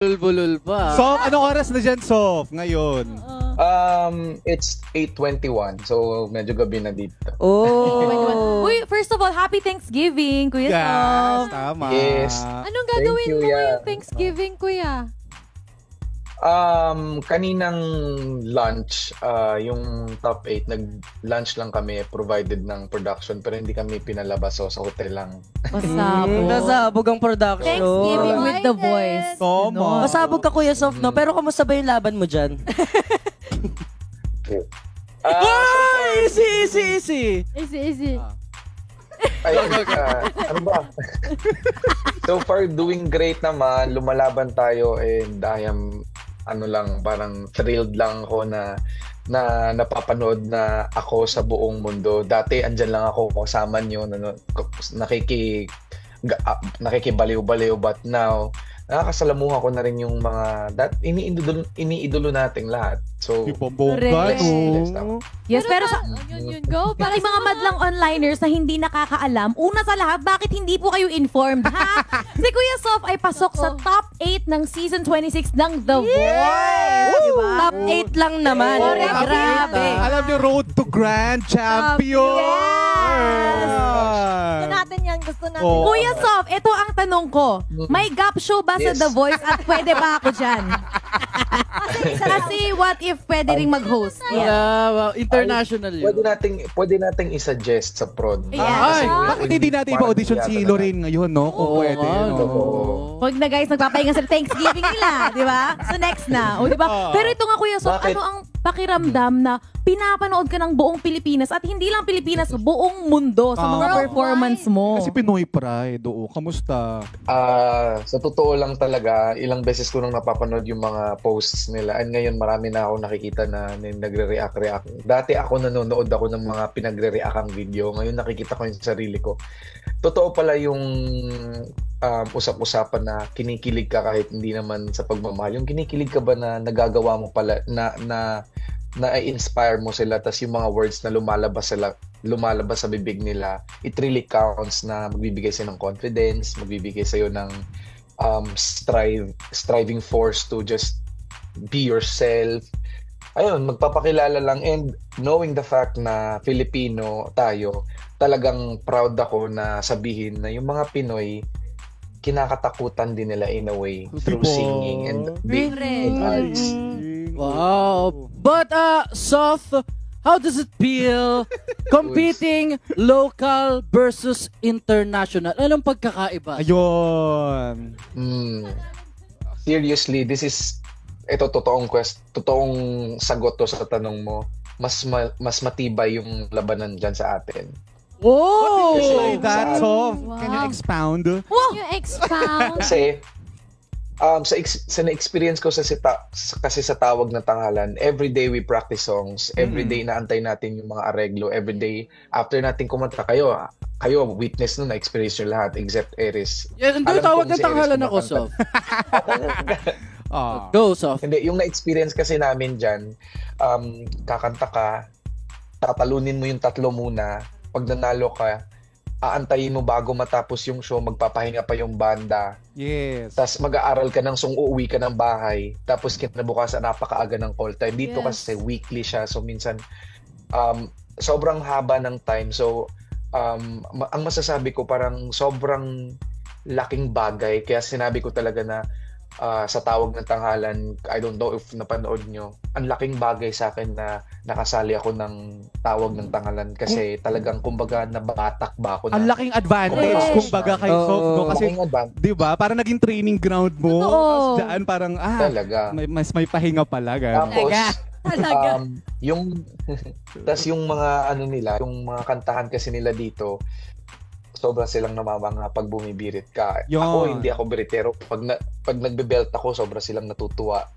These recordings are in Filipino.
Bulbulul pa. Sof, anong oras na dyan, Sof, ngayon? It's 8:21, so medyo gabi na dito. Oh. Uy, first of all, happy Thanksgiving, Kuya Sof. Tama. Yes. Anong gagawin mo ngayong Thanksgiving, Kuya? Kaninang lunch, yung top 8, nag-lunch lang kami provided ng production pero hindi kami pinalabas so sa hotel lang. Pasabog. Pasabog ang production. Thanksgiving with the boys. Tama. Pasabog ka, Kuya Sof, no? Pero kamusta ba yung laban mo dyan? Easy. Ay, ano ba? So far, doing great naman. Lumalaban tayo and I am, parang thrilled lang ako na napapanood na ako sa buong mundo. Dati, andyan lang ako kasama nyo, nakikibaliw-baliw, but now, nakakasalamuha ko na rin yung mga iniidolo nating lahat. So, Yes, pero sa go. Para mga madlang onliners na hindi nakakaalam, una sa lahat, bakit hindi po kayo informed, ha? Si Kuya Sof ay pasok sa top 8 ng season 26 ng The Voice. Diba? Top 8 lang naman. Grabe. Alam niyo, road to grand champion. Gusto natin yan. Kuya Sof, ito ang tanong ko. May gap show ba sa The Voice at pwede ba ako dyan? Kasi what if pwede ring mag-host? International yun. Pwede nating i-suggest sa prod. Ay, bakit hindi natin ipa-audition si Lorraine ngayon, no? Kung pwede. Huwag na guys, nagpapahinga sa Thanksgiving nila, di ba? So next na, o di ba? Pero ito nga Kuya Sof, ano ang pakiramdam na pinapanood ka ng buong Pilipinas at hindi lang Pilipinas, buong mundo sa mga performance mo? Kasi Pinoy pride, kamusta? Sa totoo lang talaga, ilang beses ko nang napapanood yung mga posts nila. And ngayon marami na ako nakikita na nagre-react. Dati nanonood ako ng mga pinagre-reactang video. Ngayon nakikita ko yung sarili ko. Totoo pala yung usap-usapan na kinikilig ka kahit hindi naman sa pagmamahal. Yung kinikilig ka ba na nagagawa mo pala, na-inspire mo sila, tas yung mga words na lumalabas sa bibig nila, it really counts na magbibigay sa'yo ng confidence, magbibigay sa'yo ng striving force to just be yourself. Ayun, magpapakilala lang, and knowing the fact na Filipino tayo, talagang proud ako na sabihin na yung mga Pinoy, kinakatakutan din nila in a way through singing and being arts. Wow. But, Sof, how does it feel competing local versus international? Anong pagkakaiba? Ayun. Seriously, ito totoong sagot to sa tanong mo. Mas matibay yung labanan dyan sa atin. Oh! What is that, Sof? Can you expound? Kasi, sa na-experience ko kasi sa tawag na tanghalan, everyday we practice songs, everyday naantay natin yung mga areglo, everyday after natin kumanta, kayo witness nun, na-experience nyo lahat except Eris. Yeah, ang tawag ng tanghalan ako, Sof. Go, Sof. Hindi, yung na-experience kasi namin dyan, kakanta ka, tatalunin mo yung tatlo muna, pag nanalo ka, aantayin mo bago matapos yung show, magpapahinga pa yung banda. Yes. Tapos mag-aaral ka ng song, uuwi ka ng bahay. Tapos kinabukasan, napakaaga ng call time. Dito kasi weekly siya. So minsan, sobrang haba ng time. So, ang masasabi ko, parang sobrang laking bagay. Kaya sinabi ko talaga na sa tawag ng tanghalan, I don't know if napanood nyo, ang laking bagay sa akin na nakasali ako ng tawag ng tanghalan kasi talagang kumbaga nabatak ba ako na. Ang laking advantage kumbaga kay Sof, no? Kasi, di ba, parang naging training ground mo. Tapos dyan parang, talaga. May pahinga pala. Tapos, tas yung mga yung mga kantahan kasi nila dito, sobra silang namamanga pag bumibirit ka. Ako, hindi ako biritero. Pag nagbe-belt ako, sobra silang natutuwa.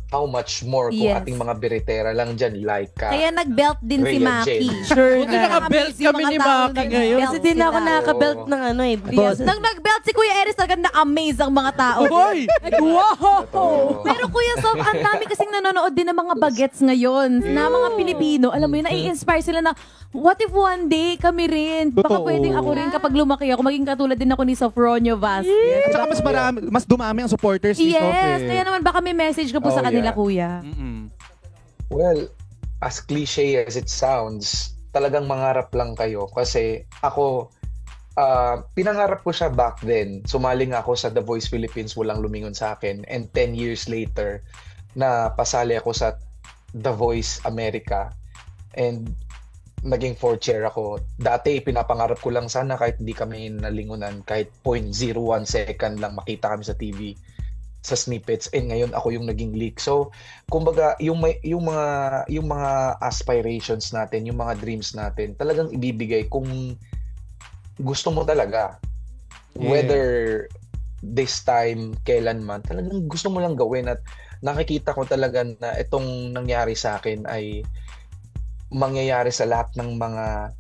How much more kung ating mga biritera lang dyan, like kaya nag-belt din si Maki. Sure na. Naka-belt kami ni Maki ngayon. Kasi din ako nakaka-belt ng boss. Nang nag-belt si Kuya Eris, talagang na-amaze ang mga tao. Hoy! Wow! Pero Kuya Sof, ang dami kasing nanonood din ng mga bagets ngayon na mga Pilipino. Alam mo yun, nai-inspire sila na, what if one day kami rin, baka Totoo. pwedeng ako rin kapag lumaki ako, maging katulad din ako ni Sofronio Vasquez. At saka mas dumami ang supporters ni Sof. Yes, kaya naman baka may message ka po sa kanila, kuya. Well, as cliche as it sounds, talagang mangarap lang kayo. Kasi ako, pinangarap ko siya back then. Sumaling ako sa The Voice Philippines, walang lumingon sa akin. And 10 years later, na pasali ako sa The Voice America. And naging 4th chair ako. Dati, pinapangarap ko lang sana kahit hindi kami nalingunan, kahit 0.01 second lang makita kami sa TV sa snippets, and ngayon ako yung naging leak. So, kumbaga, yung mga aspirations natin, yung mga dreams natin, talagang ibibigay kung gusto mo talaga. Whether this time, kailanman, talagang gusto mo lang gawin. At nakikita ko talaga na itong nangyari sa akin ay mangyayari sa lahat ng mga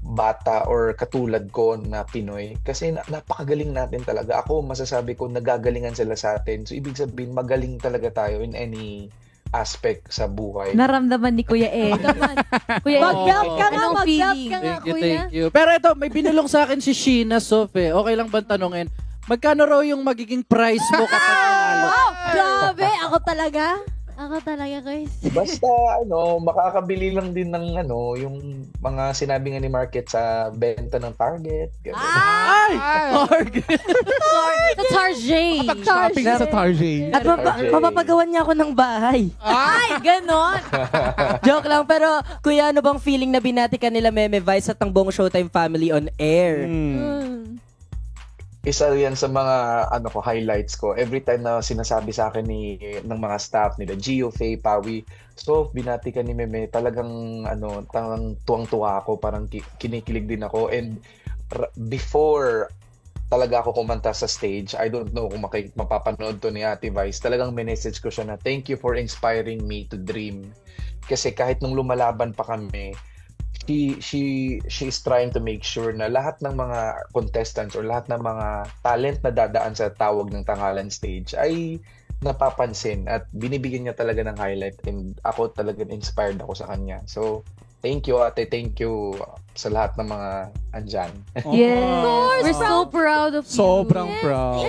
bata or katulad ko na Pinoy. Kasi napakagaling natin talaga. Ako, masasabi ko, nagagalingan sila sa atin. So, ibig sabihin, magaling talaga tayo in any aspect sa buhay. Naramdaman ni Kuya Ed. Kuya Ed, Mag-belt ka nga, mag-belt ka nga, Thank you. Pero ito, may binulong sa akin si Sheena, Sof. Okay lang bang tanongin? Magkano raw yung magiging price mo kapag nanalo? Grabe, ako talaga, guys. Basta makakabili lang din ng yung mga sinabi nga ni Market sa benta ng Target. Ay! Target! Sa Target. Shopping sa Target. At mapapagawan niya ako ng bahay. Ay, ganon. Joke lang, pero kuya, ano bang feeling na binati ka nila Meme Vice at ang buong Showtime family on air? Isa yan sa mga highlights ko. Every time na sinasabi sa akin ng mga staff nila, Gio, Faye, Pawi, so binati ka ni Meme, talagang tuwang-tuwa ako, parang kinikilig din ako. And before talaga ako kumanta sa stage, I don't know kung mapapanood to ni Ate Vice, talagang message ko siya na thank you for inspiring me to dream. Kasi kahit nung lumalaban pa kami, she's trying to make sure na lahat ng mga contestants or lahat ng mga talent na dadaan sa tawag ng Tanghalan stage ay napapansin at binibigyan niya talaga ng highlight, and ako talagang inspired ako sa kanya. So, thank you ate, thank you sa lahat ng mga andyan. Yes, we're so proud of you. Sobrang proud.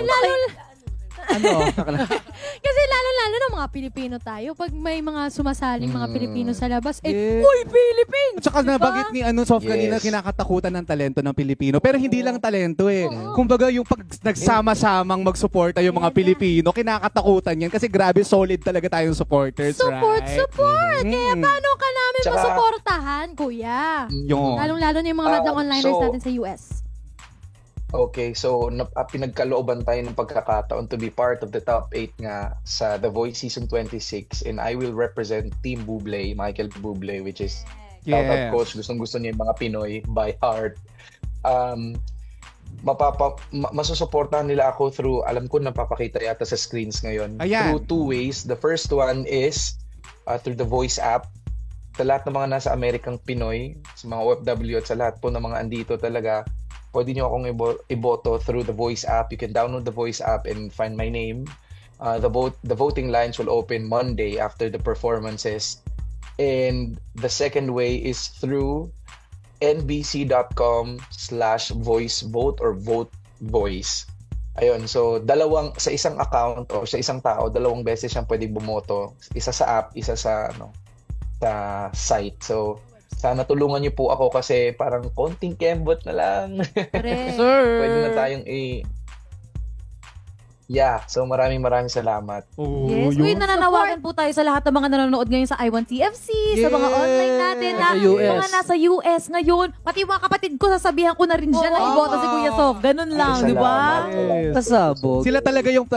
Kasi lalo-lalo ng mga Pilipino tayo, pag may mga sumasaling mga Pilipino sa labas, Yes. uy, Philippines! At saka nabanggit ni Sof kanina, kinakatakutan ng talento ng Pilipino. Pero hindi lang talento Kumbaga yung pag nagsama-samang magsuporta yung mga Pilipino, kinakatakutan yan. Kasi grabe, solid talaga tayong supporters, Support! right? Kaya paano ka namin Tsaka- masuportahan, kuya? Yung Lalong-lalo na yung mga madlang onliners so- natin sa US. Okay, so pinagkalooban tayo ng pagkakataon to be part of the top 8 nga sa The Voice Season 26, and I will represent Team Bublé, Michael Bublé, which is shout out coach, gustong-gusto niya yung mga Pinoy by heart. Masusuportahan nila ako through, alam ko napapakita yata sa screens ngayon, through 2 ways. The first one is through the Voice app. Sa lahat ng mga nasa Amerikang Pinoy, sa mga OFW at sa lahat po ng mga andito talaga, pwede nyo akong iboto through the Voice app. You can download the Voice app and find my name. The voting lines will open Monday after the performances. And the second way is through nbc.com/voicevote or vote voice. Ayun, so sa isang account o sa isang tao, 2 beses siyang pwedeng bumoto. Isa sa app, isa sa sa site. So, sana tulungan niyo po ako kasi parang konting kembot na lang. Sir! Pwede na tayong so maraming salamat. Yes, uy, nananawagan po tayo sa lahat ng mga nanonood ngayon sa I1TFC, sa mga online natin na mga nasa US ngayon. Pati mga kapatid ko, sasabihan ko na rin dyan na iboto si Kuya Sof. Ganun lang, di ba? Pasabog. Sila talaga yung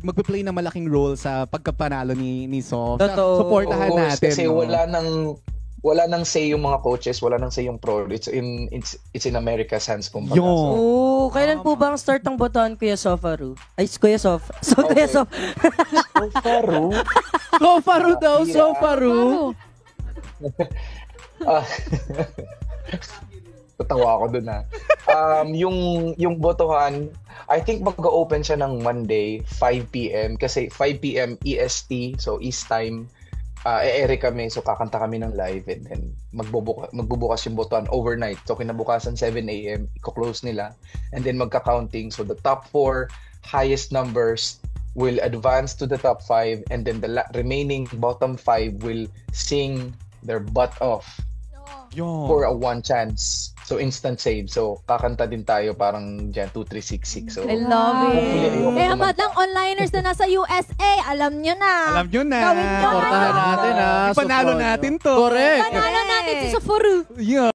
magpe-play na malaking role sa pagkapanalo ni Sof. Totoo. Supportahan natin. Kasi wala nang say yung mga coaches, wala nang say yung pro. It's in America's hands kumbaga. So, Kailan po ba ang start ng botohan, Kuya Sofaru? Ay, Kuya Sof. Kuya Sof. Sofaru? Sofaru daw, Sofaru. Tatawa ako dun yung botohan, I think mag-open siya ng Monday, 5 p.m. Kasi 5 p.m. EST, so East Time. e-ere kami, so kakanta kami ng live and then magbubukas yung botohan overnight. So kinabukasan 7 a.m. i-close nila and then magka-counting. So the top 4 highest numbers will advance to the top 5 and then the remaining bottom 5 will sing their butt off for a one chance. So instant save. So kakanta din tayo parang dyan 2-3-6-6. So I love it. Kaya madlang onliners na nasa USA, alam nyo na. Alam nyo na. Gawin nyo. Supportahan natin, ha? Ipanalo Support. natin to. Correct. Panalo natin si Sofuru. Yeah.